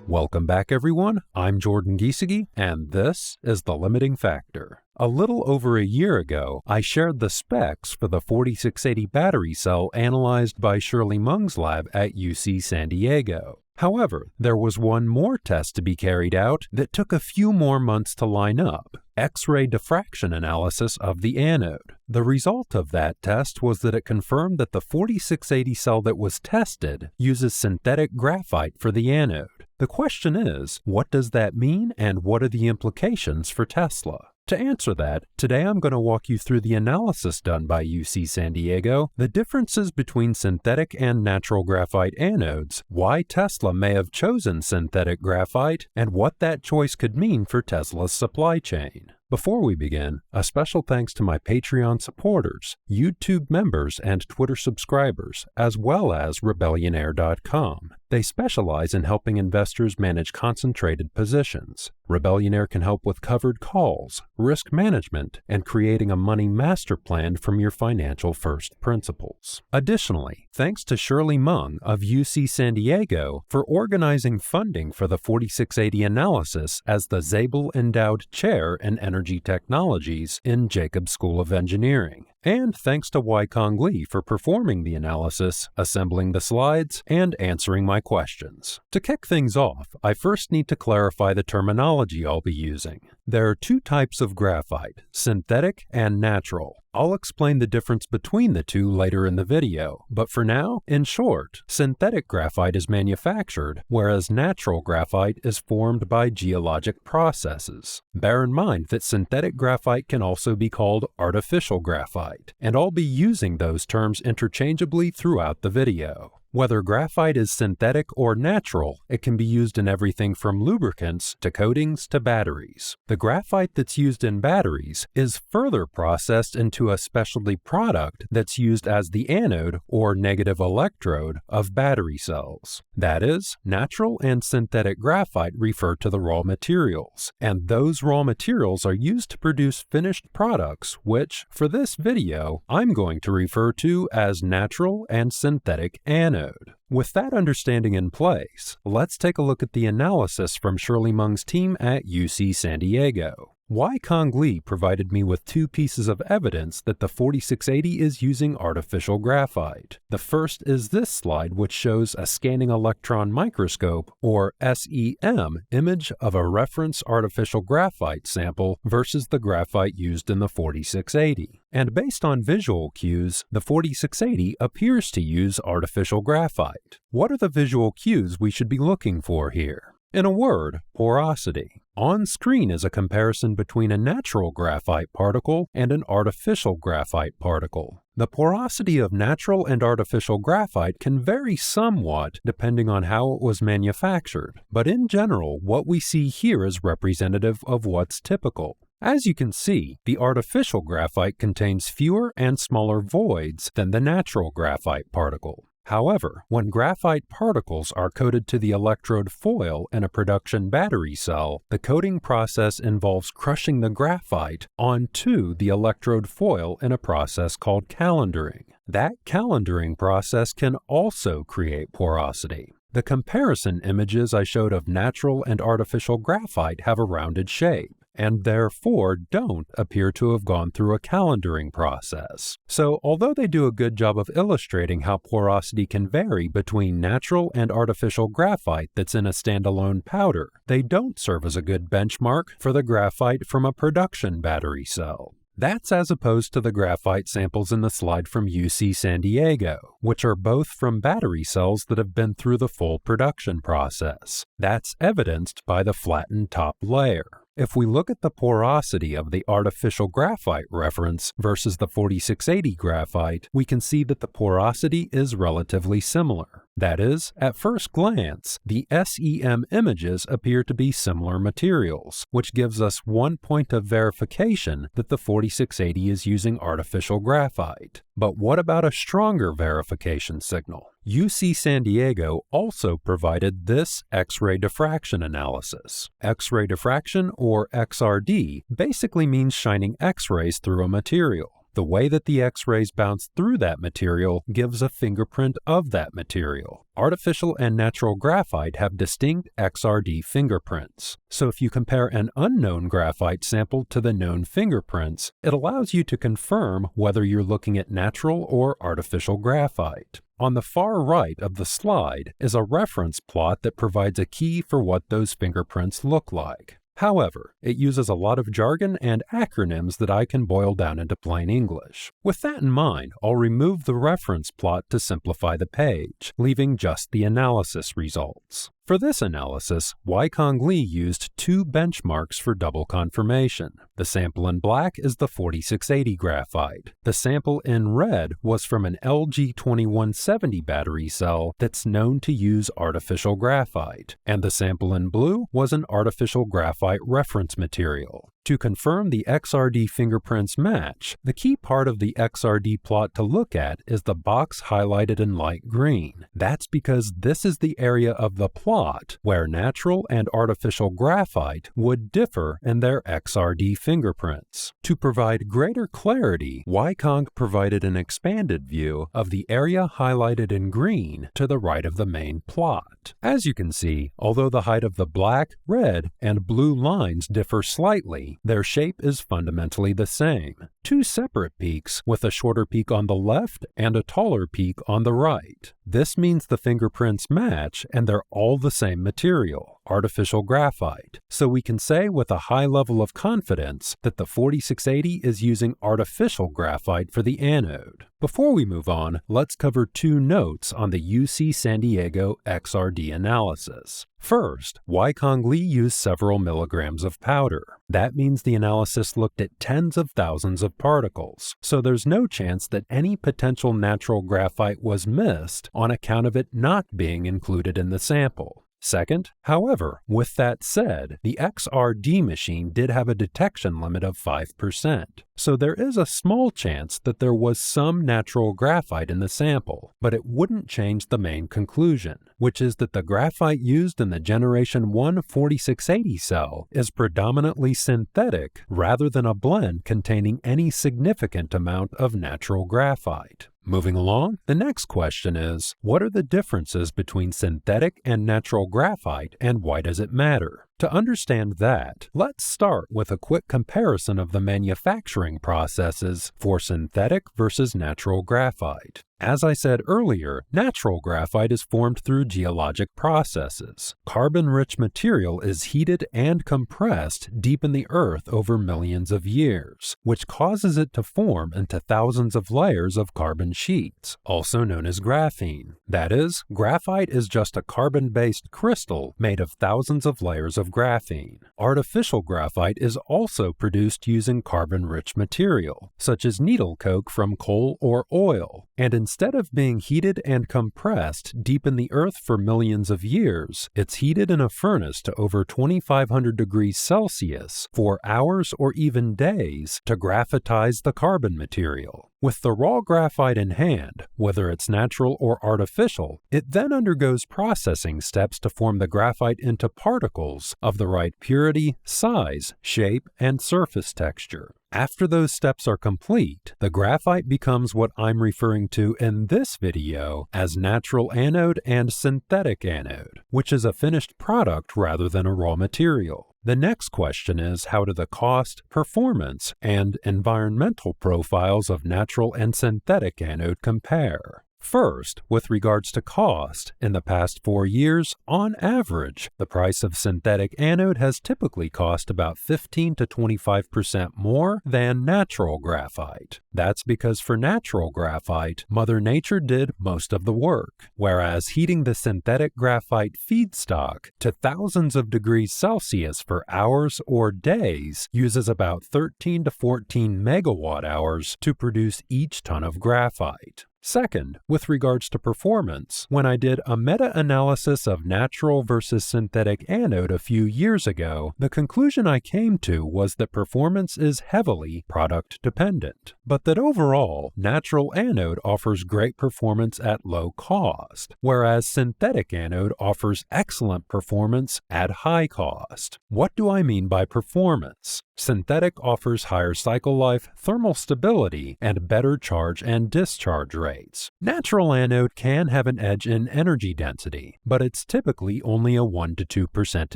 Welcome back everyone, I'm Jordan Giesige, and this is The Limiting Factor. A little over a year ago, I shared the specs for the 4680 battery cell analyzed by Shirley Mung's lab at UC San Diego. However, there was one more test to be carried out that took a few more months to line up: X-ray diffraction analysis of the anode. The result of that test was that it confirmed that the 4680 cell that was tested uses synthetic graphite for the anode. The question is, what does that mean and what are the implications for Tesla? To answer that, today I'm going to walk you through the analysis done by UC San Diego, the differences between synthetic and natural graphite anodes, why Tesla may have chosen synthetic graphite, and what that choice could mean for Tesla's supply chain. Before we begin, a special thanks to my Patreon supporters, YouTube members, and Twitter subscribers, as well as Rebellionaire.com. They specialize in helping investors manage concentrated positions. Rebellionaire can help with covered calls, risk management, and creating a money master plan from your financial first principles. Additionally, thanks to Shirley Mung of UC San Diego for organizing funding for the 4680 analysis as the Zabel Endowed Chair in Energy Technologies in Jacobs School of Engineering. And thanks to Weikong Li for performing the analysis, assembling the slides, and answering my questions. To kick things off, I first need to clarify the terminology I'll be using. There are two types of graphite, synthetic and natural. I'll explain the difference between the two later in the video, but for now, in short, synthetic graphite is manufactured, whereas natural graphite is formed by geologic processes. Bear in mind that synthetic graphite can also be called artificial graphite, and I'll be using those terms interchangeably throughout the video. Whether graphite is synthetic or natural, it can be used in everything from lubricants to coatings to batteries. The graphite that's used in batteries is further processed into a specialty product that's used as the anode or negative electrode of battery cells. That is, natural and synthetic graphite refer to the raw materials, and those raw materials are used to produce finished products, which, for this video, I'm going to refer to as natural and synthetic anodes. With that understanding in place, let's take a look at the analysis from Shirley Mung's team at UC San Diego. Weikong Li provided me with two pieces of evidence that the 4680 is using artificial graphite. The first is this slide, which shows a scanning electron microscope, or SEM, image of a reference artificial graphite sample versus the graphite used in the 4680. And based on visual cues, the 4680 appears to use artificial graphite. What are the visual cues we should be looking for here? In a word, porosity. On screen is a comparison between a natural graphite particle and an artificial graphite particle. The porosity of natural and artificial graphite can vary somewhat depending on how it was manufactured, but in general, what we see here is representative of what's typical. As you can see, the artificial graphite contains fewer and smaller voids than the natural graphite particle. However, when graphite particles are coated to the electrode foil in a production battery cell, the coating process involves crushing the graphite onto the electrode foil in a process called calendaring. That calendaring process can also create porosity. The comparison images I showed of natural and artificial graphite have a rounded shape, and therefore don't appear to have gone through a calendaring process. So, although they do a good job of illustrating how porosity can vary between natural and artificial graphite that's in a standalone powder, they don't serve as a good benchmark for the graphite from a production battery cell. That's as opposed to the graphite samples in the slide from UC San Diego, which are both from battery cells that have been through the full production process. That's evidenced by the flattened top layer. If we look at the porosity of the artificial graphite reference versus the 4680 graphite, we can see that the porosity is relatively similar. That is, at first glance, the SEM images appear to be similar materials, which gives us one point of verification that the 4680 is using artificial graphite. But what about a stronger verification signal? UC San Diego also provided this X-ray diffraction analysis. X-ray diffraction, or XRD, basically means shining X-rays through a material. The way that the X-rays bounce through that material gives a fingerprint of that material. Artificial and natural graphite have distinct XRD fingerprints. So if you compare an unknown graphite sample to the known fingerprints, it allows you to confirm whether you're looking at natural or artificial graphite. On the far right of the slide is a reference plot that provides a key for what those fingerprints look like. However, it uses a lot of jargon and acronyms that I can boil down into plain English. With that in mind, I'll remove the reference plot to simplify the page, leaving just the analysis results. For this analysis, Wai-Kong Lee used two benchmarks for double confirmation. The sample in black is the 4680 graphite. The sample in red was from an LG2170 battery cell that's known to use artificial graphite, and the sample in blue was an artificial graphite reference material. To confirm the XRD fingerprints match, the key part of the XRD plot to look at is the box highlighted in light green. That's because this is the area of the plot where natural and artificial graphite would differ in their XRD fingerprints. To provide greater clarity, Wai-Kong provided an expanded view of the area highlighted in green to the right of the main plot. As you can see, although the height of the black, red, and blue lines differ slightly, their shape is fundamentally the same. Two separate peaks with a shorter peak on the left and a taller peak on the right. This means the fingerprints match and they're all the same material, artificial graphite. So we can say with a high level of confidence that the 4680 is using artificial graphite for the anode. Before we move on, let's cover two notes on the UC San Diego XRD analysis. First, Wai-Kong Lee used several milligrams of powder. That means the analysis looked at tens of thousands of particles, so there's no chance that any potential natural graphite was missed on account of it not being included in the sample. Second, however, with that said, the XRD machine did have a detection limit of 5%, so there is a small chance that there was some natural graphite in the sample, but it wouldn't change the main conclusion, which is that the graphite used in the Generation 1 4680 cell is predominantly synthetic rather than a blend containing any significant amount of natural graphite. Moving along, the next question is, what are the differences between synthetic and natural graphite and why does it matter? To understand that, let's start with a quick comparison of the manufacturing processes for synthetic versus natural graphite. As I said earlier, natural graphite is formed through geologic processes. Carbon-rich material is heated and compressed deep in the earth over millions of years, which causes it to form into thousands of layers of carbon sheets, also known as graphene. That is, graphite is just a carbon-based crystal made of thousands of layers of graphene. Artificial graphite is also produced using carbon-rich material, such as needle coke from coal or oil, and instead of being heated and compressed deep in the earth for millions of years, it's heated in a furnace to over 2,500 degrees Celsius for hours or even days to graphitize the carbon material. With the raw graphite in hand, whether it's natural or artificial, it then undergoes processing steps to form the graphite into particles of the right purity, size, shape, and surface texture. After those steps are complete, the graphite becomes what I'm referring to in this video as natural anode and synthetic anode, which is a finished product rather than a raw material. The next question is, how do the cost, performance, and environmental profiles of natural and synthetic anode compare? First, with regards to cost, in the past 4 years, on average, the price of synthetic anode has typically cost about 15 to 25% more than natural graphite. That's because for natural graphite, Mother Nature did most of the work, whereas heating the synthetic graphite feedstock to thousands of degrees Celsius for hours or days uses about 13 to 14 megawatt hours to produce each ton of graphite. Second, with regards to performance, when I did a meta-analysis of natural versus synthetic anode a few years ago, the conclusion I came to was that performance is heavily product-dependent, but that overall, natural anode offers great performance at low cost, whereas synthetic anode offers excellent performance at high cost. What do I mean by performance? Synthetic offers higher cycle life, thermal stability, and better charge and discharge rates. Natural anode can have an edge in energy density, but it's typically only a 1 to 2%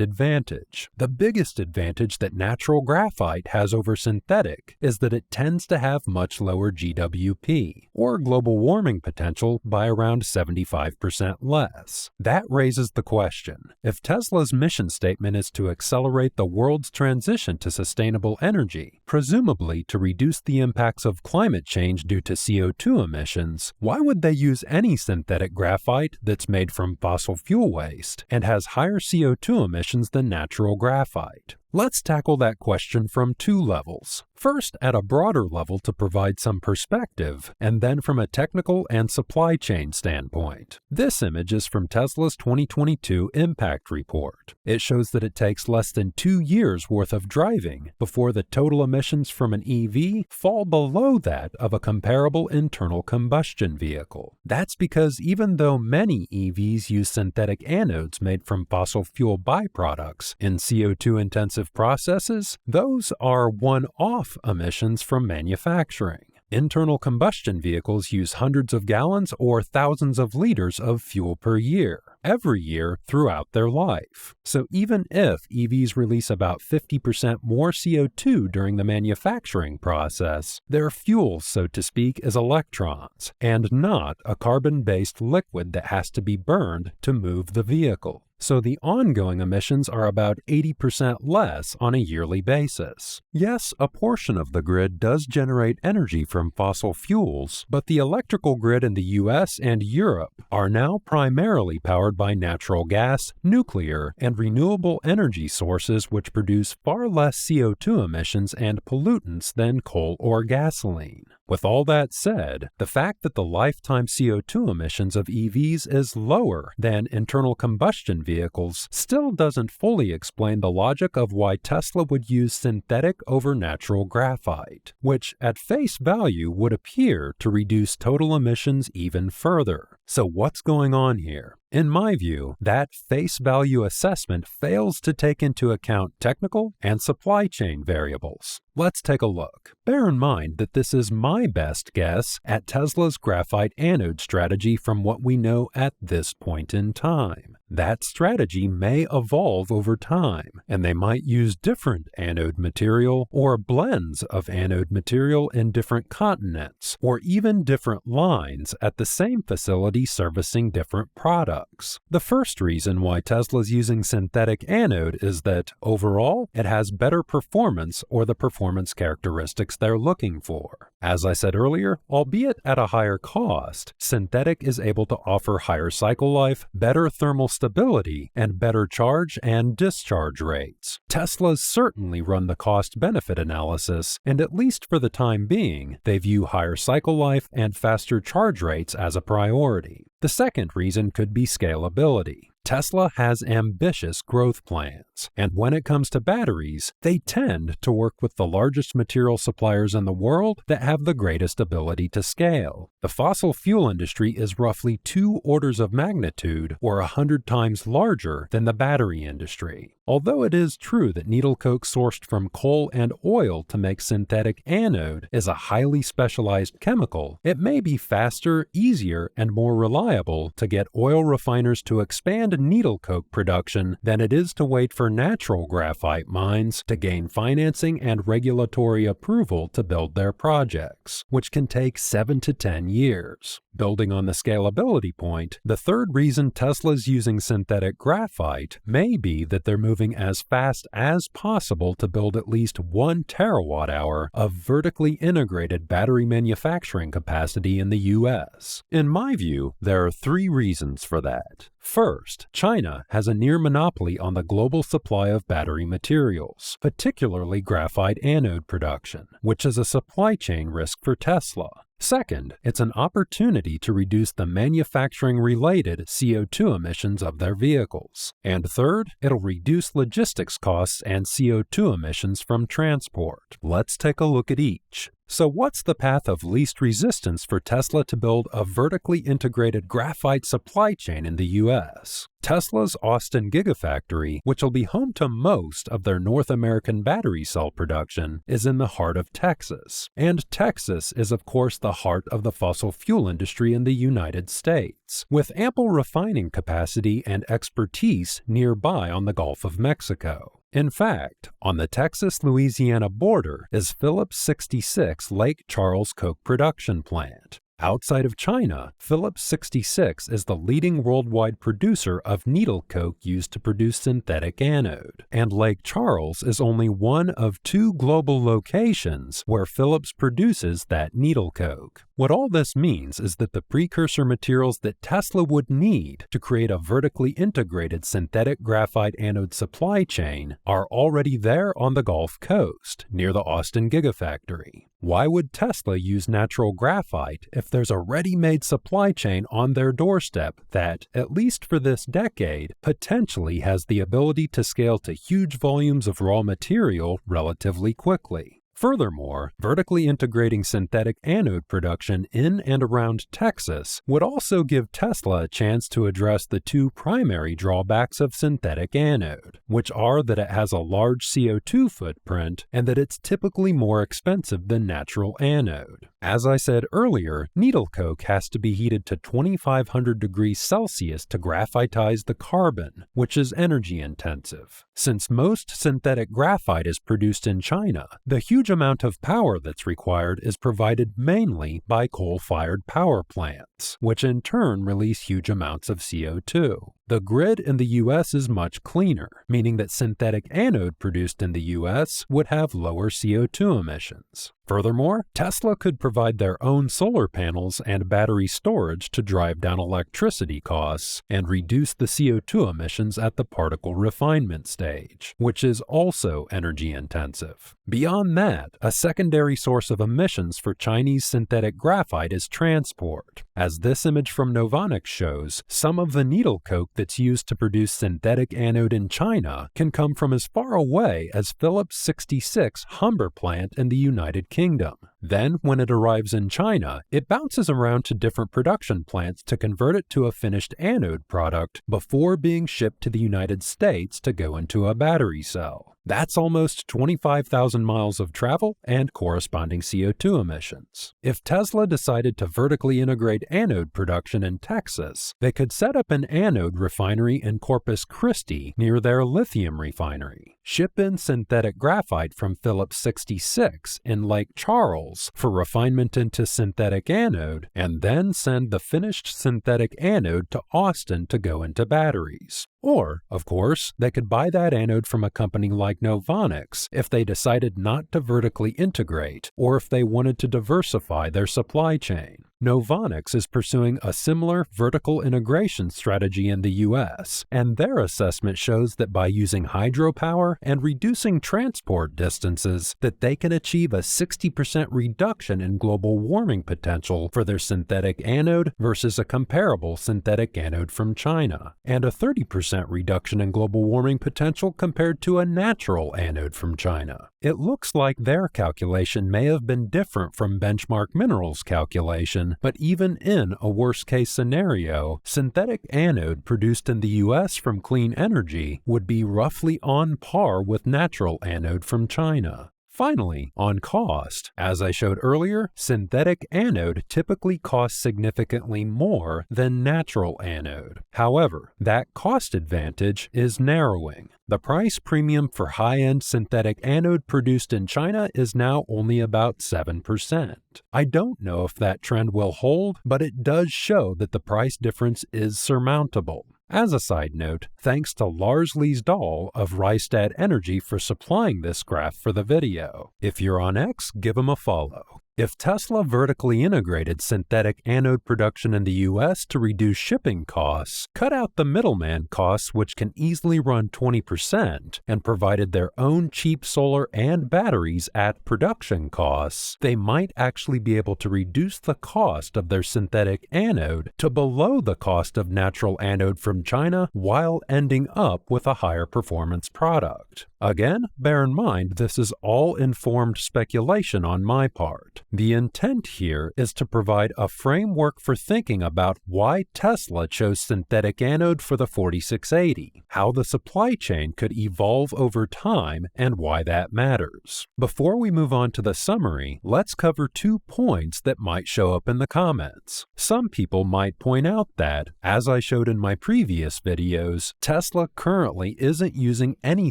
advantage. The biggest advantage that natural graphite has over synthetic is that it tends to have much lower GWP, or global warming potential, by around 75% less. That raises the question, if Tesla's mission statement is to accelerate the world's transition to sustainable energy, presumably to reduce the impacts of climate change due to CO2 emissions, why would they use any synthetic graphite that's made from fossil fuel waste and has higher CO2 emissions than natural graphite? Let's tackle that question from two levels. First, at a broader level to provide some perspective, and then from a technical and supply chain standpoint. This image is from Tesla's 2022 Impact Report. It shows that it takes less than 2 years worth of driving before the total emissions from an EV fall below that of a comparable internal combustion vehicle. That's because even though many EVs use synthetic anodes made from fossil fuel byproducts in CO2-intensive processes, those are one-off emissions from manufacturing. Internal combustion vehicles use hundreds of gallons or thousands of liters of fuel per year, every year throughout their life. So even if EVs release about 50% more CO2 during the manufacturing process, their fuel, so to speak, is electrons, and not a carbon-based liquid that has to be burned to move the vehicle. So the ongoing emissions are about 80% less on a yearly basis. Yes, a portion of the grid does generate energy from fossil fuels, but the electrical grid in the US and Europe are now primarily powered by natural gas, nuclear, and renewable energy sources which produce far less CO2 emissions and pollutants than coal or gasoline. With all that said, the fact that the lifetime CO2 emissions of EVs is lower than internal combustion vehicles still doesn't fully explain the logic of why Tesla would use synthetic over natural graphite, which at face value would appear to reduce total emissions even further. So what's going on here? In my view, that face value assessment fails to take into account technical and supply chain variables. Let's take a look. Bear in mind that this is my best guess at Tesla's graphite anode strategy from what we know at this point in time. That strategy may evolve over time, and they might use different anode material or blends of anode material in different continents, or even different lines at the same facility servicing different products. The first reason why Tesla's using synthetic anode is that, overall, it has better performance or the performance characteristics they're looking for. As I said earlier, albeit at a higher cost, synthetic is able to offer higher cycle life, better thermal stability, and better charge and discharge rates. Tesla's certainly run the cost-benefit analysis, and at least for the time being, they view higher cycle life and faster charge rates as a priority. The second reason could be scalability. Tesla has ambitious growth plans, and when it comes to batteries, they tend to work with the largest material suppliers in the world that have the greatest ability to scale. The fossil fuel industry is roughly 2 orders of magnitude or 100 times larger than the battery industry. Although it is true that needle coke sourced from coal and oil to make synthetic anode is a highly specialized chemical, it may be faster, easier, and more reliable to get oil refiners to expand needle coke production than it is to wait for natural graphite mines to gain financing and regulatory approval to build their projects, which can take 7 to 10 years. Building on the scalability point, the third reason Tesla's using synthetic graphite may be that they're moving as fast as possible to build at least 1 terawatt-hour of vertically integrated battery manufacturing capacity in the US. In my view, there are 3 reasons for that. First, China has a near monopoly on the global supply of battery materials, particularly graphite anode production, which is a supply chain risk for Tesla. Second, it's an opportunity to reduce the manufacturing-related CO2 emissions of their vehicles. And third, it'll reduce logistics costs and CO2 emissions from transport. Let's take a look at each. So what's the path of least resistance for Tesla to build a vertically integrated graphite supply chain in the US? Tesla's Austin Gigafactory, which will be home to most of their North American battery cell production, is in the heart of Texas. And Texas is of course the heart of the fossil fuel industry in the United States, with ample refining capacity and expertise nearby on the Gulf of Mexico. In fact, on the Texas-Louisiana border is Phillips 66 Lake Charles Coke production plant. Outside of China, Phillips 66 is the leading worldwide producer of needle coke used to produce synthetic anode, and Lake Charles is only one of 2 global locations where Phillips produces that needle coke. What all this means is that the precursor materials that Tesla would need to create a vertically integrated synthetic graphite anode supply chain are already there on the Gulf Coast, near the Austin Gigafactory. Why would Tesla use natural graphite if there's a ready-made supply chain on their doorstep that, at least for this decade, potentially has the ability to scale to huge volumes of raw material relatively quickly? Furthermore, vertically integrating synthetic anode production in and around Texas would also give Tesla a chance to address the 2 primary drawbacks of synthetic anode, which are that it has a large CO2 footprint and that it's typically more expensive than natural anode. As I said earlier, needle coke has to be heated to 2,500 degrees Celsius to graphitize the carbon, which is energy intensive. Since most synthetic graphite is produced in China, the huge amount of power that's required is provided mainly by coal-fired power plants, which in turn release huge amounts of CO2. The grid in the US is much cleaner, meaning that synthetic anode produced in the US would have lower CO2 emissions. Furthermore, Tesla could provide their own solar panels and battery storage to drive down electricity costs and reduce the CO2 emissions at the particle refinement stage, which is also energy intensive. Beyond that, a secondary source of emissions for Chinese synthetic graphite is transport. As this image from Novonix shows, some of the needle coke that's used to produce synthetic anode in China can come from as far away as Phillips 66 Humber plant in the United Kingdom. Then, when it arrives in China, it bounces around to different production plants to convert it to a finished anode product before being shipped to the United States to go into a battery cell. That's almost 25,000 miles of travel and corresponding CO2 emissions. If Tesla decided to vertically integrate anode production in Texas, they could set up an anode refinery in Corpus Christi near their lithium refinery, ship in synthetic graphite from Phillips 66 in Lake Charles for refinement into synthetic anode, and then send the finished synthetic anode to Austin to go into batteries. Or, of course, they could buy that anode from a company like Novonix if they decided not to vertically integrate or if they wanted to diversify their supply chain. Novonix is pursuing a similar vertical integration strategy in the US, and their assessment shows that by using hydropower and reducing transport distances, that they can achieve a 60% reduction in global warming potential for their synthetic anode versus a comparable synthetic anode from China, and a 30% reduction in global warming potential compared to a natural anode from China. It looks like their calculation may have been different from Benchmark Minerals' calculation, but even in a worst-case scenario, synthetic anode produced in the US from clean energy would be roughly on par with natural anode from China. Finally, on cost, as I showed earlier, synthetic anode typically costs significantly more than natural anode. However, that cost advantage is narrowing. The price premium for high-end synthetic anode produced in China is now only about 7%. I don't know if that trend will hold, but it does show that the price difference is surmountable. As a side note, thanks to Lars Leesdahl of Rystad Energy for supplying this graph for the video. If you're on X, give him a follow. If Tesla vertically integrated synthetic anode production in the US to reduce shipping costs, cut out the middleman costs which can easily run 20%, and provided their own cheap solar and batteries at production costs, they might actually be able to reduce the cost of their synthetic anode to below the cost of natural anode from China while ending up with a higher performance product. Again, bear in mind this is all informed speculation on my part. The intent here is to provide a framework for thinking about why Tesla chose synthetic anode for the 4680, how the supply chain could evolve over time, and why that matters. Before we move on to the summary, let's cover 2 points that might show up in the comments. Some people might point out that, as I showed in my previous videos, Tesla currently isn't using any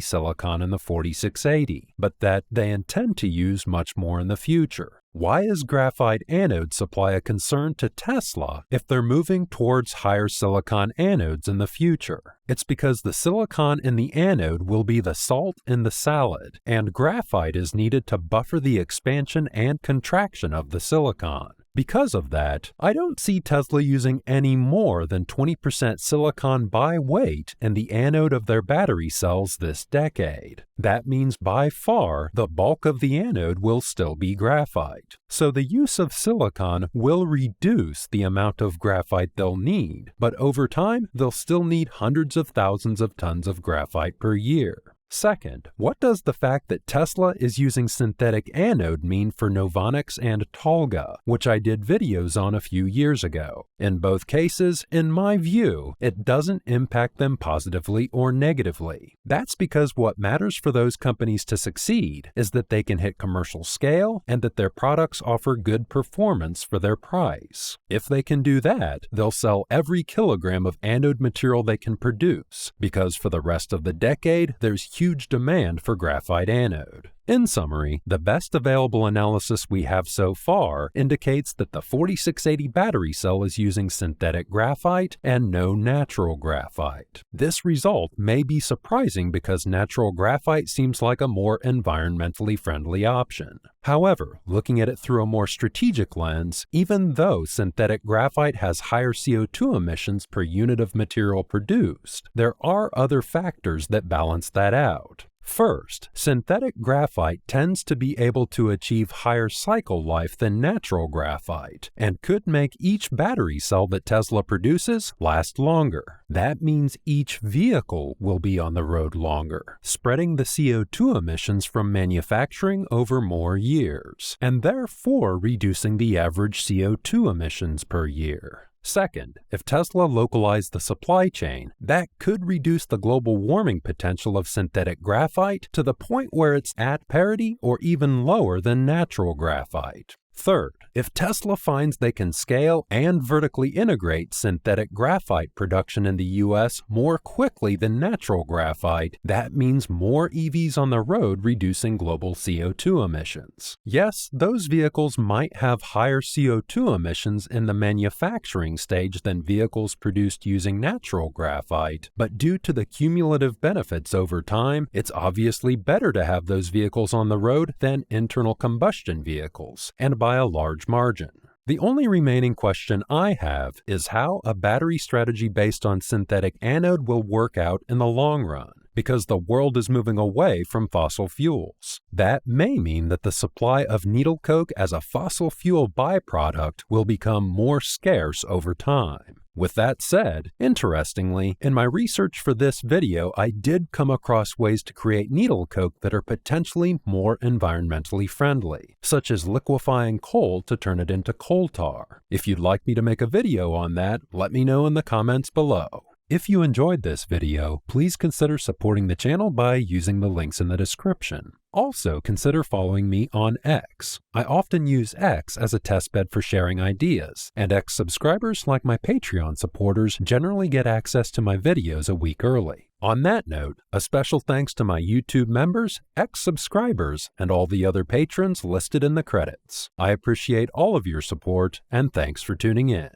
silicon in the 4680, but that they intend to use much more in the future. Why is graphite anode supply a concern to Tesla if they're moving towards higher silicon anodes in the future? It's because the silicon in the anode will be the salt in the salad, and graphite is needed to buffer the expansion and contraction of the silicon. Because of that, I don't see Tesla using any more than 20% silicon by weight in the anode of their battery cells this decade. That means by far the bulk of the anode will still be graphite. So the use of silicon will reduce the amount of graphite they'll need, but over time they'll still need hundreds of thousands of tons of graphite per year. Second, what does the fact that Tesla is using synthetic anode mean for Novonix and Talga, which I did videos on a few years ago? In both cases, in my view, it doesn't impact them positively or negatively. That's because what matters for those companies to succeed is that they can hit commercial scale and that their products offer good performance for their price. If they can do that, they'll sell every kilogram of anode material they can produce, because for the rest of the decade, there's huge demand for graphite anode. In summary, the best available analysis we have so far indicates that the 4680 battery cell is using synthetic graphite and no natural graphite. This result may be surprising because natural graphite seems like a more environmentally friendly option. However, looking at it through a more strategic lens, even though synthetic graphite has higher CO2 emissions per unit of material produced, there are other factors that balance that out. First, synthetic graphite tends to be able to achieve higher cycle life than natural graphite, and could make each battery cell that Tesla produces last longer. That means each vehicle will be on the road longer, spreading the CO2 emissions from manufacturing over more years, and therefore reducing the average CO2 emissions per year. Second, if Tesla localized the supply chain, that could reduce the global warming potential of synthetic graphite to the point where it's at parity or even lower than natural graphite. Third, if Tesla finds they can scale and vertically integrate synthetic graphite production in the US more quickly than natural graphite, that means more EVs on the road reducing global CO2 emissions. Yes, those vehicles might have higher CO2 emissions in the manufacturing stage than vehicles produced using natural graphite, but due to the cumulative benefits over time, it's obviously better to have those vehicles on the road than internal combustion vehicles, and by a large margin. The only remaining question I have is how a battery strategy based on synthetic anode will work out in the long run, because the world is moving away from fossil fuels. That may mean that the supply of needle coke as a fossil fuel byproduct will become more scarce over time. With that said, interestingly, in my research for this video, I did come across ways to create needle coke that are potentially more environmentally friendly, such as liquefying coal to turn it into coal tar. If you'd like me to make a video on that, let me know in the comments below. If you enjoyed this video, please consider supporting the channel by using the links in the description. Also, consider following me on X. I often use X as a testbed for sharing ideas, and X subscribers, like my Patreon supporters, generally get access to my videos a week early. On that note, a special thanks to my YouTube members, X subscribers, and all the other patrons listed in the credits. I appreciate all of your support, and thanks for tuning in.